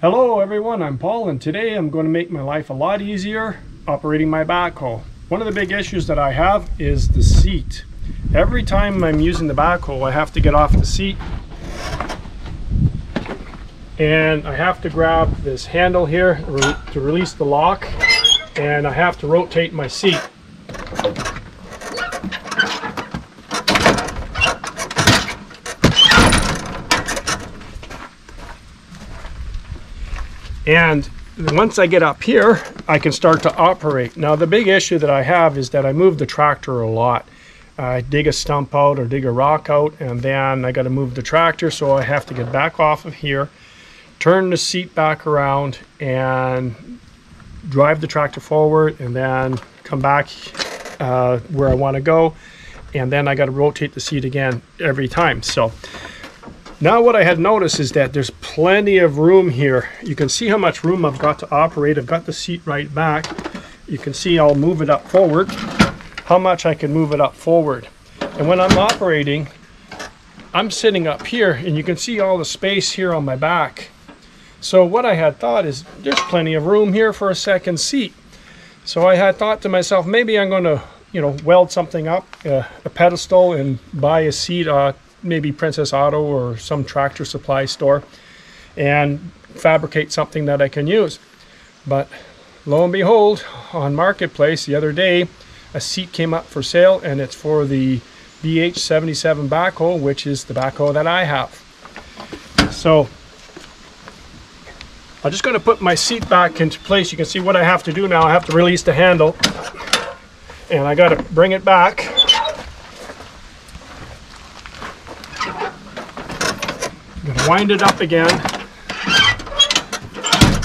Hello everyone, I'm Paul, and today I'm going to make my life a lot easier operating my backhoe. One of the big issues that I have is the seat. Every time I'm using the backhoe, I have to get off the seat and I have to grab this handle here to release the lock, and I have to rotate my seat. And once I get up here, I can start to operate. Now the big issue that I have is that I move the tractor a lot. I dig a stump out or dig a rock out, and then I got to move the tractor, so I have to get back off of here, turn the seat back around and drive the tractor forward, and then come back where I want to go, and then I got to rotate the seat again every time. So now what I had noticed is that there's plenty of room here. You can see how much room I've got to operate. I've got the seat right back. You can see I'll move it up forward, how much I can move it up forward. And when I'm operating, I'm sitting up here and you can see all the space here on my back. So what I had thought is there's plenty of room here for a second seat. So I had thought to myself, maybe I'm going to, weld something up, a pedestal, and buy a seat, maybe Princess Auto or some tractor supply store, and fabricate something that I can use. But lo and behold, on Marketplace the other day, a seat came up for sale, and it's for the BH77 backhoe, which is the backhoe that I have. So I'm just going to put my seat back into place. You can see what I have to do now. I have to release the handle, and I got to bring it back. Wind it up again,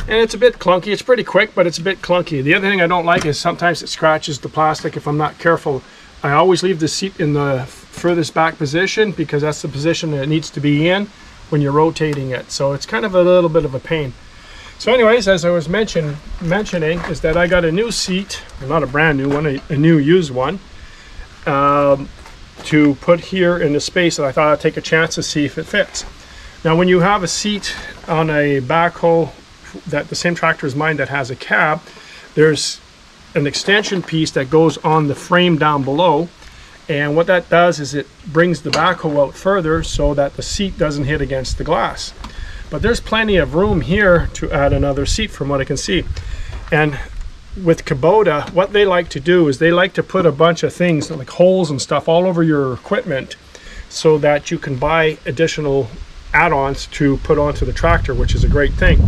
and it's a bit clunky. It's pretty quick, but it's a bit clunky. The other thing I don't like is sometimes it scratches the plastic if I'm not careful. I always leave the seat in the furthest back position because that's the position that it needs to be in when you're rotating it. So it's kind of a little bit of a pain. So anyways, as I was mentioning is that I got a new seat, not a brand new one, a new used one, to put here in the space that I thought I'd take a chance to see if it fits. Now when you have a seat on a backhoe that the same tractor as mine that has a cab, there's an extension piece that goes on the frame down below, and what that does is it brings the backhoe out further so that the seat doesn't hit against the glass. But there's plenty of room here to add another seat from what I can see. And with Kubota, what they like to do is they like to put a bunch of things like holes and stuff all over your equipment so that you can buy additional add-ons to put onto the tractor, which is a great thing.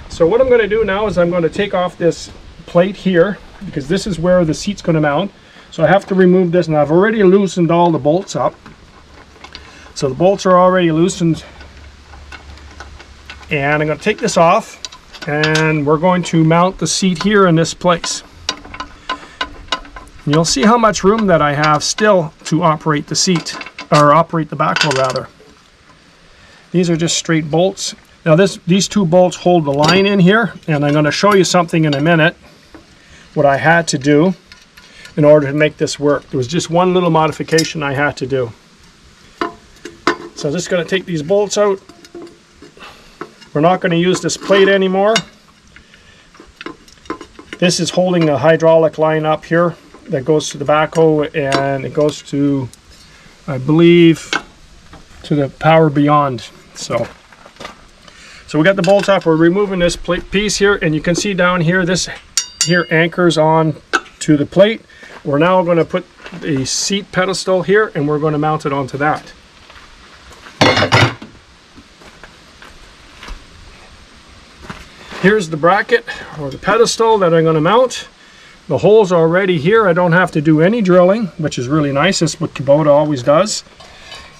So what I'm going to do now is I'm going to take off this plate here, because this is where the seat's going to mount. So I have to remove this, and I've already loosened all the bolts up. So the bolts are already loosened, and I'm going to take this off, and we're going to mount the seat here in this place. And you'll see how much room that I have still to operate the seat, or operate the backhoe rather. These are just straight bolts. Now these two bolts hold the line in here, and I'm going to show you something in a minute, what I had to do in order to make this work. There was just one little modification I had to do. So I'm just going to take these bolts out. We're not going to use this plate anymore. This is holding a hydraulic line up here that goes to the backhoe, and it goes to, I believe, to the power beyond. So we got the bolts off. We're removing this piece here, and you can see down here, this here anchors on to the plate. We're now going to put the seat pedestal here, and we're going to mount it onto that. Here's the bracket or the pedestal that I'm going to mount. The holes are already here. I don't have to do any drilling, which is really nice. That's what Kubota always does.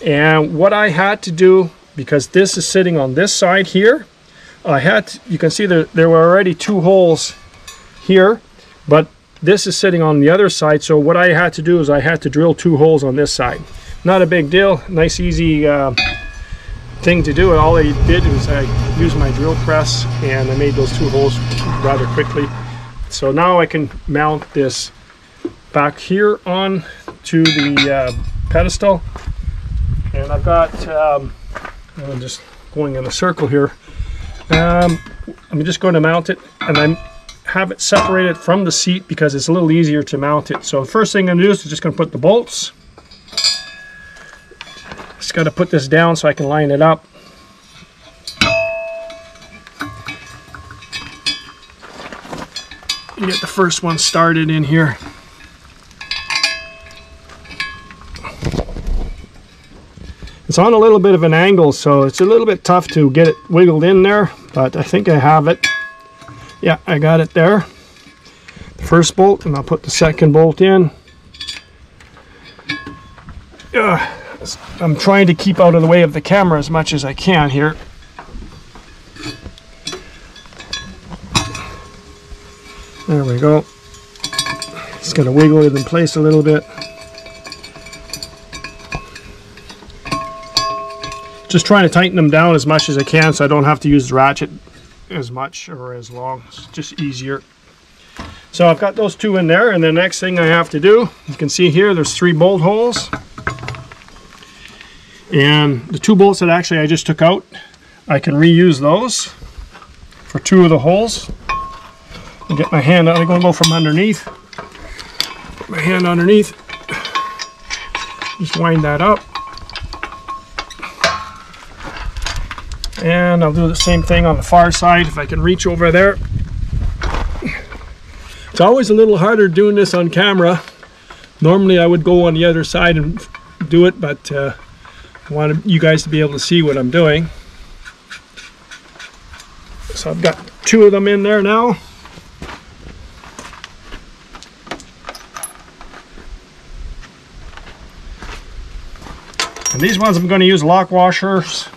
And what I had to do, because this is sitting on this side here, you can see there were already two holes here, but this is sitting on the other side. So what I had to do is I had to drill two holes on this side. Not a big deal, nice easy thing to do. All I did was I used my drill press and I made those two holes rather quickly. So now I can mount this back here on to the pedestal. And I've got, I'm just going in a circle here. I'm just going to mount it, and I have it separated from the seat because it's a little easier to mount it. So the first thing I'm going to do is just going to put the bolts. Just got to put this down so I can line it up. And get the first one started in here. It's on a little bit of an angle, so it's a little bit tough to get it wiggled in there, but I think I have it. Yeah, I got it there. The first bolt, and I'll put the second bolt in. I'm trying to keep out of the way of the camera as much as I can here. There we go. Just got to wiggle it in place a little bit. Just trying to tighten them down as much as I can so I don't have to use the ratchet as much or as long. It's just easier. So I've got those two in there, and the next thing I have to do, you can see here there's 3 bolt holes. And the 2 bolts that actually I just took out, I can reuse those for 2 of the holes. I'll get my hand out. I'm going to go from underneath. Put my hand underneath. Just wind that up. And I'll do the same thing on the far side if I can reach over there. It's always a little harder doing this on camera. Normally I would go on the other side and do it, but I wanted you guys to be able to see what I'm doing. So I've got 2 of them in there now. And these ones I'm going to use lock washers.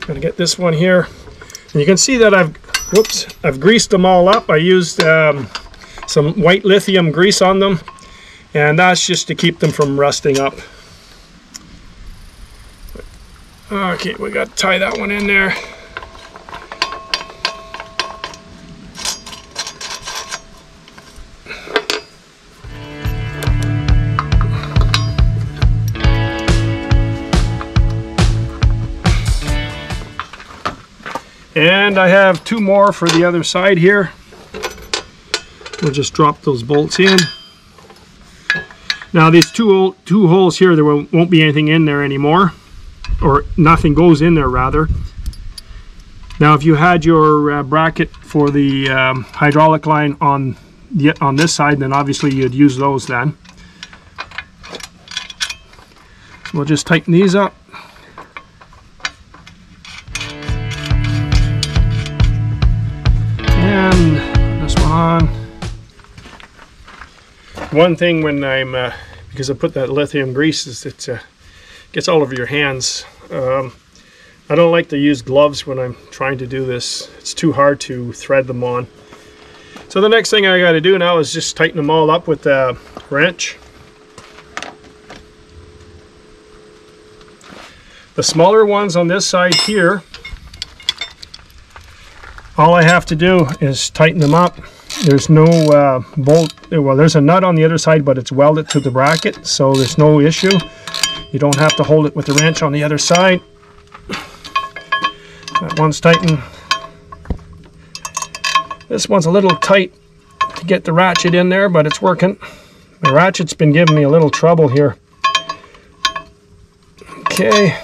Gonna get this one here, and you can see that I've greased them all up. I used some white lithium grease on them, and that's just to keep them from rusting up. Okay, we got to tie that one in there. And I have 2 more for the other side here. We'll just drop those bolts in. Now these two holes here, there won't be anything in there anymore, or nothing goes in there rather. Now if you had your bracket for the hydraulic line on this side, then obviously you'd use those then. We'll just tighten these up. And this one on. One thing when I'm, because I put that lithium grease, is it gets all over your hands. I don't like to use gloves when I'm trying to do this. It's too hard to thread them on. So the next thing I got to do now is just tighten them all up with a wrench. The smaller ones on this side here, all I have to do is tighten them up. There's no bolt, well there's a nut on the other side, but it's welded to the bracket, so there's no issue. You don't have to hold it with the wrench on the other side. That one's tightened. This one's a little tight to get the ratchet in there, but it's working. The ratchet's been giving me a little trouble here. Okay.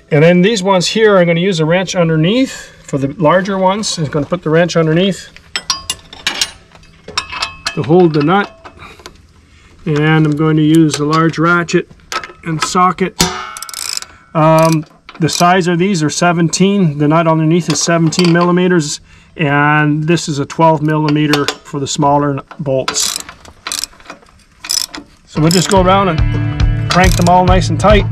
And then these ones here, I'm going to use a wrench underneath. For the larger ones, I'm going to put the wrench underneath to hold the nut. And I'm going to use a large ratchet and socket. The size of these are 17. The nut underneath is 17 millimeters. And this is a 12 millimeter for the smaller bolts. So we'll just go around and crank them all nice and tight.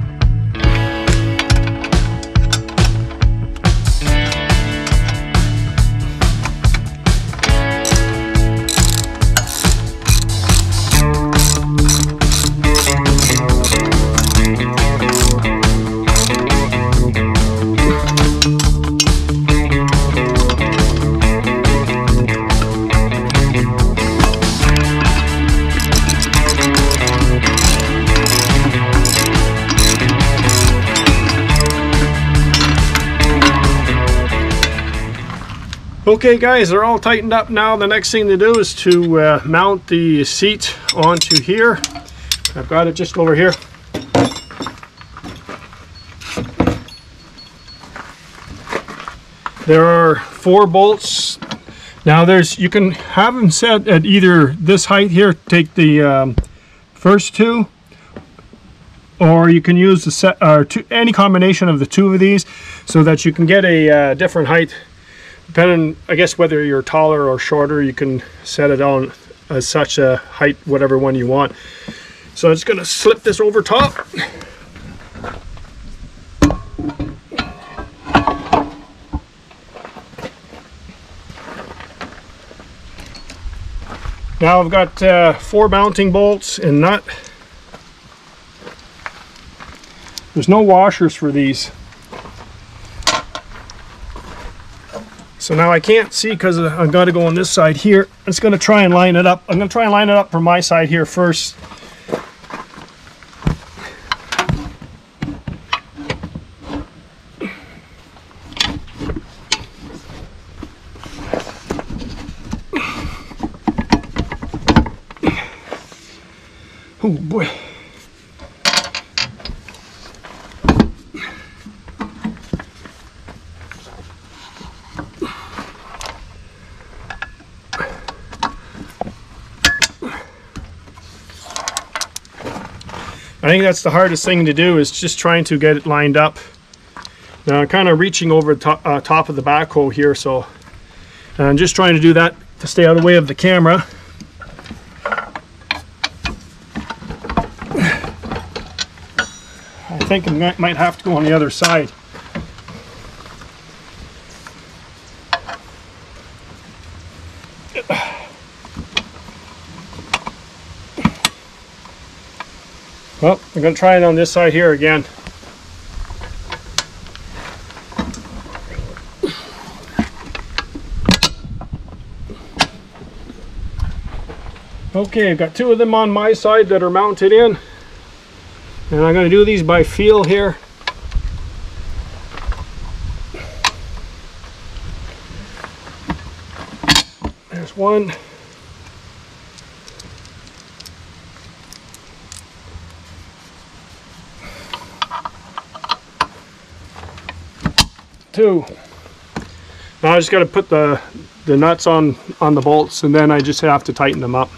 Okay guys, they're all tightened up now. The next thing to do is to mount the seat onto here. I've got it just over here. There are 4 bolts. Now you can have them set at either this height here, take the first 2, or you can use the set, any combination of the 2 of these, so that you can get a different height. Depending, I guess, whether you're taller or shorter, you can set it on as such a height, whatever one you want. So I'm just going to slip this over top. Now I've got 4 mounting bolts and nut. There's no washers for these. So now I can't see because I've got to go on this side here. I'm just going to try and line it up. I'm going to try and line it up from my side here first. Oh boy. I think that's the hardest thing to do, is just trying to get it lined up. Now I'm kind of reaching over the top of the backhoe here, so I'm just trying to do that to stay out of the way of the camera. I think I might have to go on the other side. Well, I'm going to try it on this side here again. Okay, I've got 2 of them on my side that are mounted in. And I'm going to do these by feel here. There's 1. 2. Now I just got to put the nuts on the bolts, and then I just have to tighten them up.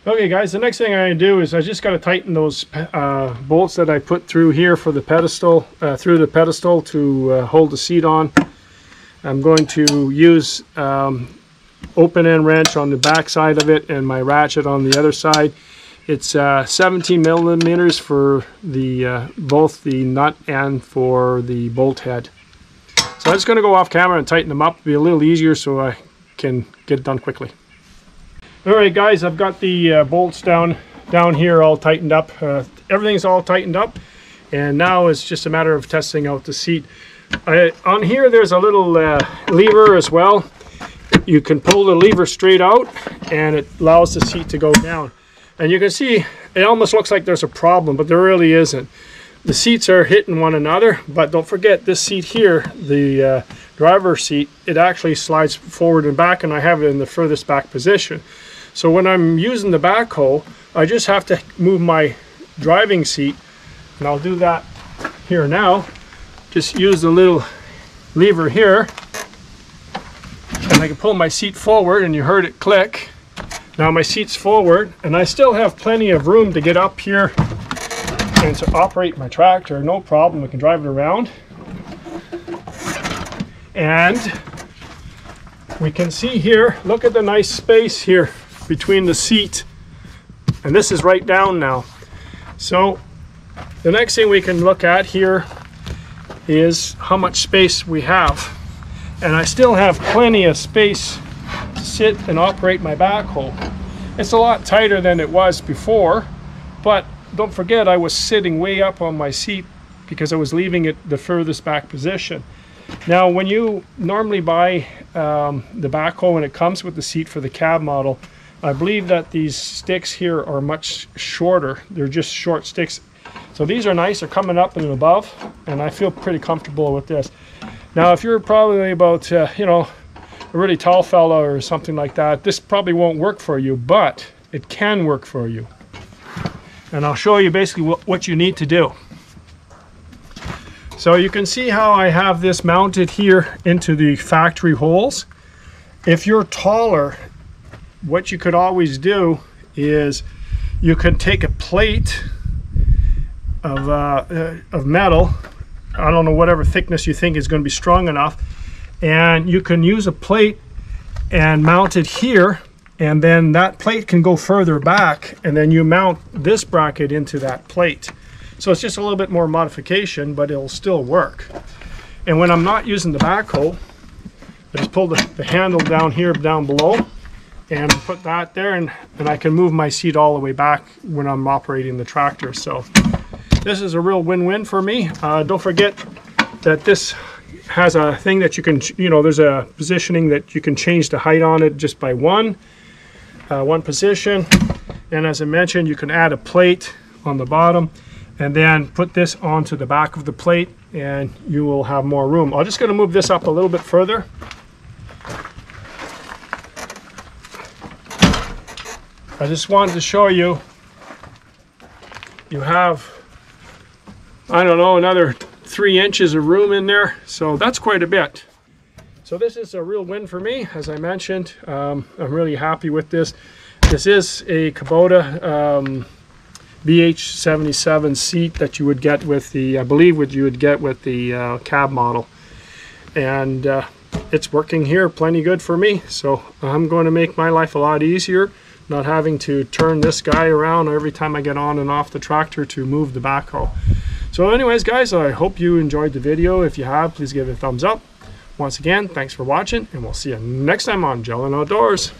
Okay guys, the next thing I'm going to do is I just got to tighten those bolts that I put through here for the pedestal, through the pedestal to hold the seat on. I'm going to use open end wrench on the back side of it and my ratchet on the other side. It's 17 millimeters for the both the nut and for the bolt head. So I'm just going to go off camera and tighten them up. It'll be a little easier so I can get it done quickly. Alright guys, I've got the bolts down here all tightened up. Everything's all tightened up, and now it's just a matter of testing out the seat. On here there's a little lever as well. You can pull the lever straight out and it allows the seat to go down. And you can see it almost looks like there's a problem, but there really isn't. The seats are hitting one another, but don't forget this seat here, the driver's seat, it actually slides forward and back, and I have it in the furthest back position. So when I'm using the backhoe, I just have to move my driving seat, and I'll do that here now. Just use the little lever here, and I can pull my seat forward, and you heard it click. Now my seat's forward, and I still have plenty of room to get up here and to operate my tractor. No problem, I can drive it around. And we can see here, look at the nice space here between the seat, and this is right down now. So the next thing we can look at here is how much space we have, and I still have plenty of space to sit and operate my backhoe. It's a lot tighter than it was before, but don't forget I was sitting way up on my seat because I was leaving it the furthest back position. Now when you normally buy the backhoe and it comes with the seat for the cab model, I believe that these sticks here are much shorter. They're just short sticks. So these are nice. They're coming up and above, and I feel pretty comfortable with this. Now, if you're probably about, you know, a really tall fella or something like that, this probably won't work for you, but it can work for you. And I'll show you basically what you need to do. So you can see how I have this mounted here into the factory holes. If you're taller, what you could always do is you could take a plate of metal, I don't know, whatever thickness you think is going to be strong enough, and you can use a plate and mount it here, and then that plate can go further back, and then you mount this bracket into that plate. So it's just a little bit more modification, but it'll still work. And when I'm not using the backhoe, I just pull the handle down here, down below, and put that there, and I can move my seat all the way back when I'm operating the tractor. So this is a real win-win for me. Don't forget that this has a thing that you can, you know, there's a positioning that you can change the height on it just by one position. And as I mentioned, you can add a plate on the bottom and then put this onto the back of the plate, and you will have more room. I'm just going to move this up a little bit further. I just wanted to show you, you have, I don't know, another 3 inches of room in there, so that's quite a bit. So this is a real win for me. As I mentioned, I'm really happy with this. This is a Kubota BH77 seat that you would get with the, I believe what you would get with the cab model. And it's working here plenty good for me. So I'm going to make my life a lot easier, not having to turn this guy around every time I get on and off the tractor to move the backhoe. So anyways, guys, I hope you enjoyed the video. If you have, please give it a thumbs up. Once again, thanks for watching, and we'll see you next time on Gelling Outdoors.